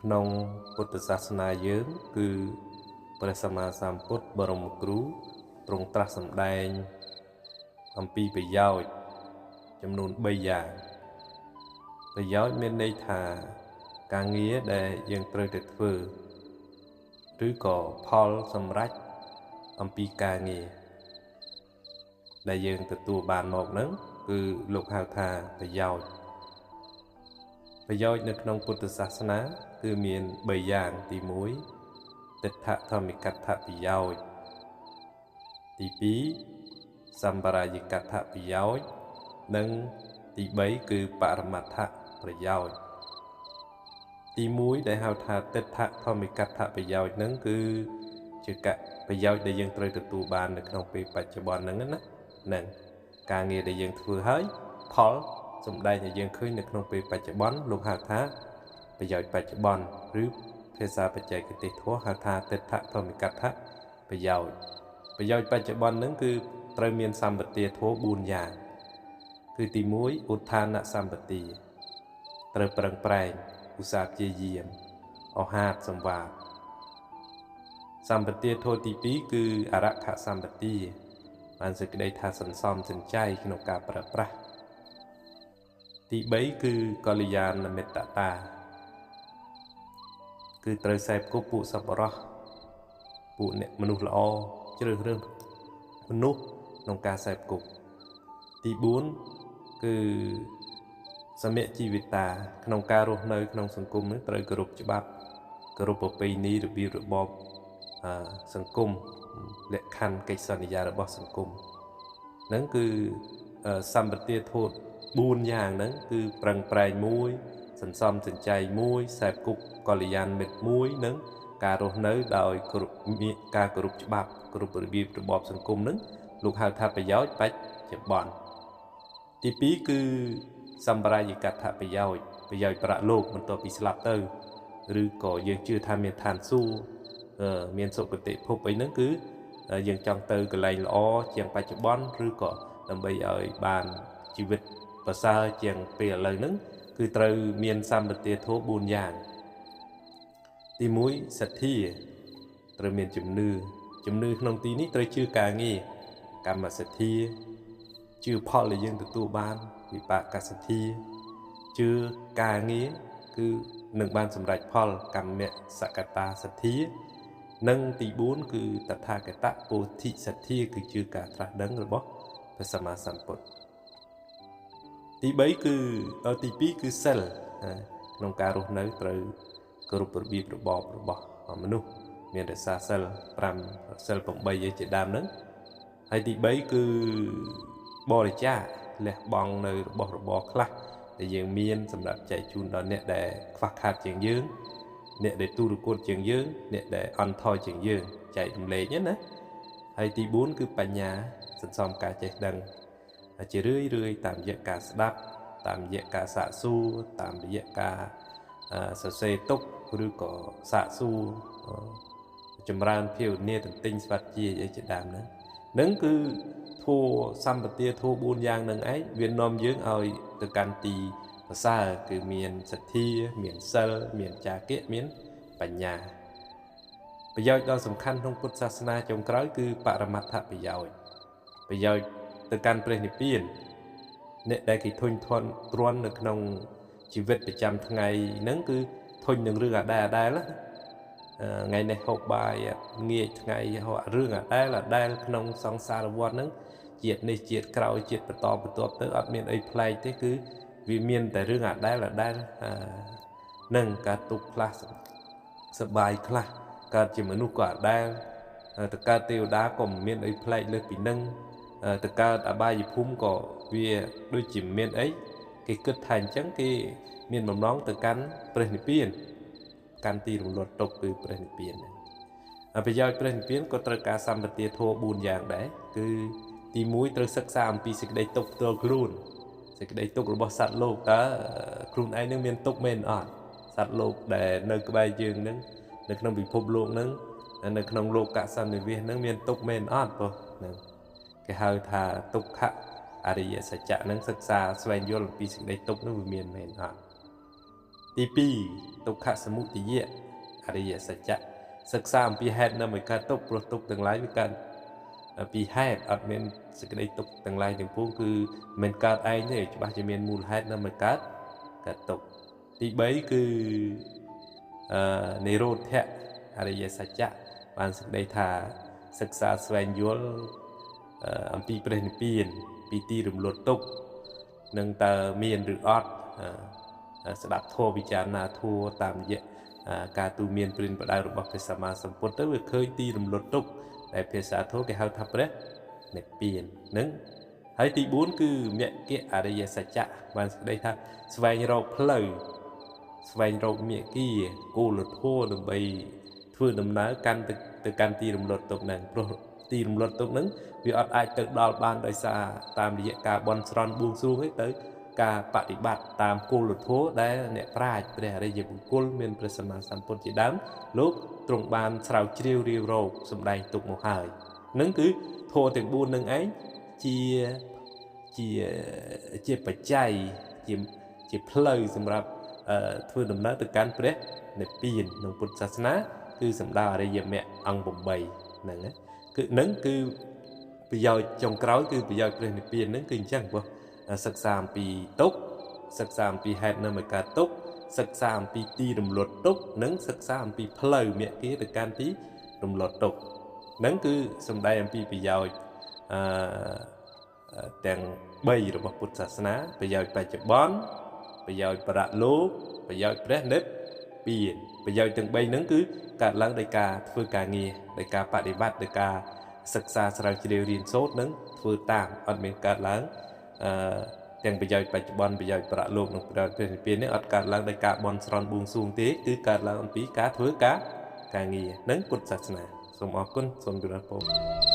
ក្នុងពុទ្ធសាសនាយើងគឺព្រះសម្មាសម្ពុទ្ធបរមគ្រូទ្រង់ត្រាស់សម្ដែងអំពីប្រយោជន៍ចំនួន3យ៉ាងប្រយោជន៍មានន័យថាការងារដែលយើងត្រូវតែធ្វើឬក៏ផលសម្រេចអំពីការងារដែលយើងទទួលបានមកហ្នឹងគឺលោកហៅថាប្រយោជន៍នៅក្នុងពុទ្ធសាសនាគឺមាន3យ៉ាងទី1ទិដ្ឋធម្មិកថាប្រយោជន៍ទី2សម្បរាយកថាប្រយោជន៍និងទី3គឺបរមត្ថប្រយោជន៍ទី1ដែលហៅថាទិដ្ឋធម្មិកថាប្រយោជន៍ហ្នឹងគឺជាប្រយោជន៍ដែលយើងត្រូវទទួលបាននៅក្នុងពេលបច្ចុប្បន្នហ្នឹងណានឹងការងារដែលយើងធ្វើហើយផលសម្ដែងឲ្យយើងឃើញនៅក្នុងពេលបច្ចុប្បន្នលោកហៅថាប្រយោជន៍បច្ចុប្បន្នឬភាសាបច្ចេកទេសធម៌ហៅថាទិដ្ឋធម្មិកថាប្រយោជន៍បច្ចុប្បន្នហ្នឹងគឺត្រូវមានសម្បទាធម៌4យ៉ាងគឺទី1ឧទ្ធានសម្បទាត្រូវប្រឹងប្រែងឧស្សាហ៍ព្យាយាមអហាតសង្វាតសម្បទាធម៌ទី2គឺអរខសម្បទាបានសេចក្តីថាសន្សំសំចៃក្នុងការប្រើប្រាស់ទី3គឺកល្យាណមិត្តតាគឺត្រូវសេពគប់ពួកសប្បុរសពួកអ្នកមនុស្សល្អជ្រើសរើសមនុស្សក្នុងការសេពគប់ទី4គឺសមជីវិតាក្នុងការរស់នៅក្នុងសង្គមនឹងត្រូវគោរពច្បាប់គោរពប្រពៃណីរបៀបរបបសង្គមលក្ខខណ្ឌកិច្ចសន្យារបស់សង្គមហ្នឹងគឺសម្បទាធម៌4យ៉ាងហ្នឹងគឺប្រឹងប្រែង1សន្សំសំចៃ1សេពគប់កល្យាណមិត្ត1និងការរស់នៅដោយការគោរពច្បាប់គោរពរបៀបរបបសង្គមហ្នឹងលោកហៅថាប្រយោជន៍បច្ចុប្បន្នទី2គឺសម្បរាយកថាប្រយោជន៍ប្រាក់លោកបន្ទាប់ពីស្លាប់ទៅឬក៏យើងជឿថាមានឋានសួគ៌មានសុគតិភពអីហ្នឹងគឺយើងចង់ទៅកន្លែងល្អជាងបច្ចុប្បន្នឬក៏ដើម្បីឲ្យបានជីវិតប្រសើរជាងពេលឥឡូវហ្នឹងគឺត្រូវមានសម្បទាធម៌4យ៉ាងទី1សទ្ធាត្រូវមានជំនឿក្នុងទីនេះត្រូវជឿការងារកម្មសទ្ធាជឿផលដែលយើងទទួលបានវិបាកសទ្ធាជឿការងារគឺនឹងបានសម្រេចផលកម្មសកតាសទ្ធានិងទី4គឺតថាគតពោធិសទ្ធាគឺជឿការត្រាស់ដឹងរបស់ព្រះសម្មាសម្ពុទ្ធទី2គឺសិលក្នុងការរស់នៅត្រូវគោរពរបៀបរបបរបស់មនុស្សមានរក្សាសិល5សិល8ឯជាដើមហ្នឹងហើយទី3គឺបរិច្ចាគលះបង់នៅរបស់របរខ្លះដែលយើងមានសម្រាប់ចែកជូនដល់អ្នកដែលខ្វះខាតជាងយើងអ្នកដែលទូរគតជាងយើងអ្នកដែលអន់ថយជាងយើងចែករំលែកណាហើយទី4គឺបញ្ញាសន្សំការចេះដឹងជារឿយតាមរយៈការស្ដាប់តាមរយៈការសាកសួរតាមរយៈការសរសេរទុកឬក៏សាកសួរចម្រើនភាវនាទន្ទិញស្វាត់ជាអីជាដើមហ្នឹងគឺធัวសម្បទាធัว4យ៉ាងហ្នឹងឯងវានាំយើងឲ្យទៅកាន់ទីប្រសើរគឺមានសទ្ធាមានសិលមានចាគៈមានបញ្ញាប្រយោជន៍ដ៏សំខាន់ក្នុងពុទ្ធសាសនាចុងក្រោយគឺបរមត្ថប្រយោជន៍ទៅកាន់ព្រះនិព្វានអ្នកដែលគេធុញទ្រាន់នៅក្នុងជីវិតប្រចាំថ្ងៃហ្នឹងគឺធុញនឹងរឿងអាដែលថ្ងៃនេះហូបបាយងាយថ្ងៃហោរឿងអាដែលក្នុងសង្សារវដ្តហ្នឹងជាតិនេះជាតិក្រោយជាតិបន្តបន្ទាប់ទៅអត់មានអីប្លែកទេគឺវាមានតែរឿងអាដែលនឹងការទុកខ្លះសបាយខ្លះកើតជាមនុស្សក៏អាដែលទៅកើតទេវតាក៏មិនមានអីប្លែកលើសពីនឹងទៅកើតអបាយភូមិក៏វាដូចជាមានអីគេគិតថាអញ្ចឹងគេមានបំណងទៅកាន់ព្រះនិព្វានកាន់ទីរំលត់ទុកគឺព្រះនិព្វានប្រយោជន៍ព្រះនិព្វានក៏ត្រូវការសម្បទាធម៌4យ៉ាងដែរគឺទី1ត្រូវសិក្សាអំពីសេចក្តីទុក្ខផ្ទាល់ខ្លួនសេចក្តីទុក្ខរបស់សត្វលោកតើខ្លួនឯងនឹងមានទុក្ខមែនអត់សត្វលោកដែលនៅក្បែរយើងនឹងនៅក្នុងពិភពលោកនឹងនៅក្នុងលោកកសន្និវាសនឹងមានទុក្ខមែនអត់ព្រោះហ្នឹងគេហៅថាទុក្ខអរិយសច្ចៈនឹងសិក្សាស្វែងយល់អំពីសេចក្តីទុក្ខនឹងវាមានមែនអត់ ទី2ទុក្ខសមុទយៈអរិយសច្ចៈសិក្សាអំពីហេតុនៅមិនកើតទុក្ខព្រោះទុក្ខទាំងឡាយវាកើតពីហេតុអត់មានសេចក្តីទុក្ខទាំងឡាយទាំងពួងគឺមិនកើតឯងទេច្បាស់ជាមានមូលហេតុនៅមិនកើតទុក្ខទី3គឺនិរោធៈអរិយសច្ចៈបានសេចក្តីថាសិក្សាស្វែងយល់អំពីព្រះនិព្វានពីទីរំលត់ទុក្ខនឹងតើមានឬអត់ស្ដាប់ធម៌ពិចារណាធម៌តាមរយៈការទូមានព្រានបដៅរបស់ព្រះសម្មាសម្ពុទ្ធទៅវាឃើញទីរំលត់ទុក្ខដែលភាសាធម៌គេហៅថាព្រះនិព្វាននឹងហើយទី4គឺមគ្គអរិយសច្ចៈបានសេចក្តីថាស្វែងរកផ្លូវស្វែងរកមគ្គគោលធម៌ដើម្បីធ្វើដំណើរកាន់ទៅកាន់ទីរំលត់ទុក្ខហ្នឹងព្រោះទីរំលត់ទុក្ខហ្នឹងវាអត់អាចទៅដល់បានដោយសារតាមរយៈការបន់ស្រន់បួងសួងទេទៅការបដិបត្តិតាមគោលធម៌ដែលអ្នកប្រាជ្ញព្រះអរិយបុគ្គលមានព្រះសម្មាសម្ពុទ្ធជាដើមលោកទ្រង់បានស្រាវជ្រាវរៀបរកសម្ដែងទុកមកហើយនឹងគឺធម៌ទាំង4នឹងឯងជាបច្ច័យជាផ្លូវសម្រាប់ធ្វើដំណើរទៅកាន់ព្រះនិព្វានក្នុងពុទ្ធសាសនាគឺសម្ដៅអរិយមគ្គអង្គ8ហ្នឹងណាគឺនឹងគឺប្រយោជន៍ចុងក្រោយគឺប្រយោជន៍ព្រះនិព្វានហ្នឹងគឺអញ្ចឹងព្រោះសិក្សាអំពីទុក្ខសិក្សាអំពីហេតុនៅមកកើតទុក្ខសិក្សាអំពីទីរំលត់ទុក្ខនិងសិក្សាអំពីផ្លូវមគ្គទៅកាន់ទីរំលត់ទុក្ខហ្នឹងគឺសំដែងអំពីប្រយោជន៍ទាំង3របស់ពុទ្ធសាសនាប្រយោជន៍បច្ចុប្បន្នប្រយោជន៍បរលោកប្រយោជន៍ព្រះនិព្វានប្រយោជន៍ទាំង3ហ្នឹងគឺកើតឡើងដោយការធ្វើការងារដោយការបដិបត្តិដោយការសិក្សាស្រាវជ្រាវរៀនសូត្រនឹងធ្វើតាមអត់មានកើតឡើងទាំងប្រយោជន៍បច្ចុប្បន្នប្រយោជន៍ប្រលោកនិងប្រយោជន៍ព្រះនិព្វាននេះអត់កើតឡើងដោយការបន់ស្រន់បួងសួងទេគឺកើតឡើងអំពីការធ្វើការងារនឹងពុទ្ធសាសនាសូមអរគុណសូមជម្រាបពរ